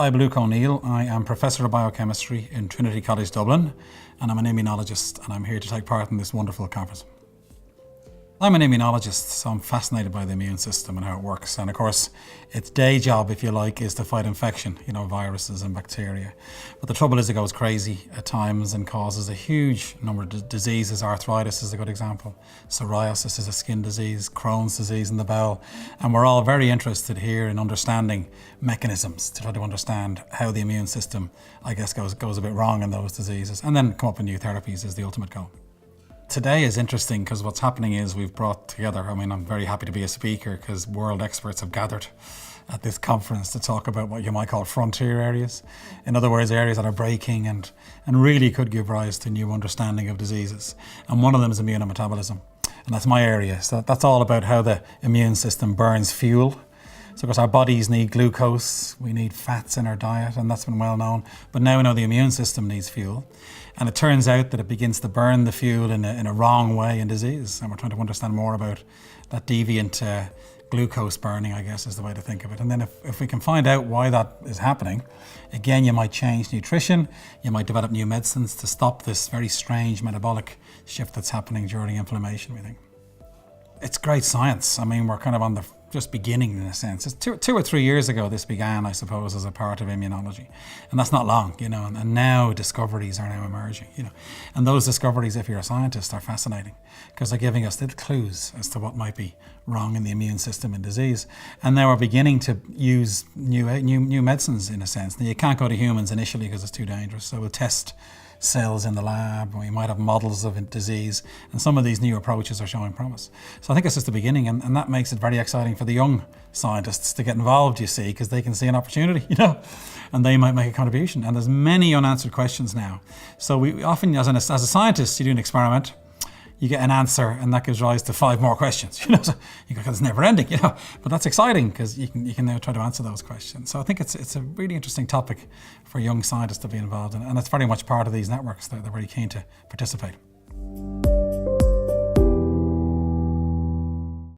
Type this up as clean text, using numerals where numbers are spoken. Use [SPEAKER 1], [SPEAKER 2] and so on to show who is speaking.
[SPEAKER 1] I'm Luke O'Neill. I am Professor of Biochemistry in Trinity College Dublin, and I'm an immunologist, and I'm here to take part in this wonderful conference. I'm an immunologist, so I'm fascinated by the immune system and how it works. And of course, its day job, if you like, is to fight infection, viruses and bacteria. But the trouble is it goes crazy at times and causes a huge number of diseases. Arthritis is a good example. Psoriasis is a skin disease, Crohn's disease in the bowel. And we're all very interested here in understanding mechanisms to try to understand how the immune system, goes a bit wrong in those diseases. And then come up with new therapies is the ultimate goal. Today is interesting because what's happening is we've brought together, I'm very happy to be a speaker because world experts have gathered at this conference to talk about what you might call frontier areas. In other words, areas that are breaking and really could give rise to new understanding of diseases. And one of them is immunometabolism. And that's my area. So that's all about how the immune system burns fuel. So of course our bodies need glucose, we need fats in our diet, and that's been well known. But now we know the immune system needs fuel. And it turns out that it begins to burn the fuel in a wrong way in disease. And we're trying to understand more about that deviant glucose burning, is the way to think of it. And then if we can find out why that is happening, again, you might change nutrition, you might develop new medicines to stop this very strange metabolic shift that's happening during inflammation, we think. It's great science. We're kind of on the just beginning in a sense. It's two or 3 years ago this began, I suppose, as a part of immunology. And that's not long, and now discoveries are now emerging, And those discoveries, if you're a scientist, are fascinating because they're giving us little clues as to what might be wrong in the immune system in disease. And now we're beginning to use new medicines in a sense. Now you can't go to humans initially because it's too dangerous, so we'll test cells in the lab, we might have models of disease, and some of these new approaches are showing promise. So I think it's just the beginning, and that makes it very exciting for the young scientists to get involved, you see, because they can see an opportunity, and they might make a contribution. And there's many unanswered questions now. So we often, as a scientist, you do an experiment, you get an answer, and that gives rise to 5 more questions. So it's never ending. But that's exciting because you can now try to answer those questions. So I think it's a really interesting topic for young scientists to be involved in, and it's very much part of these networks that they're very keen to participate.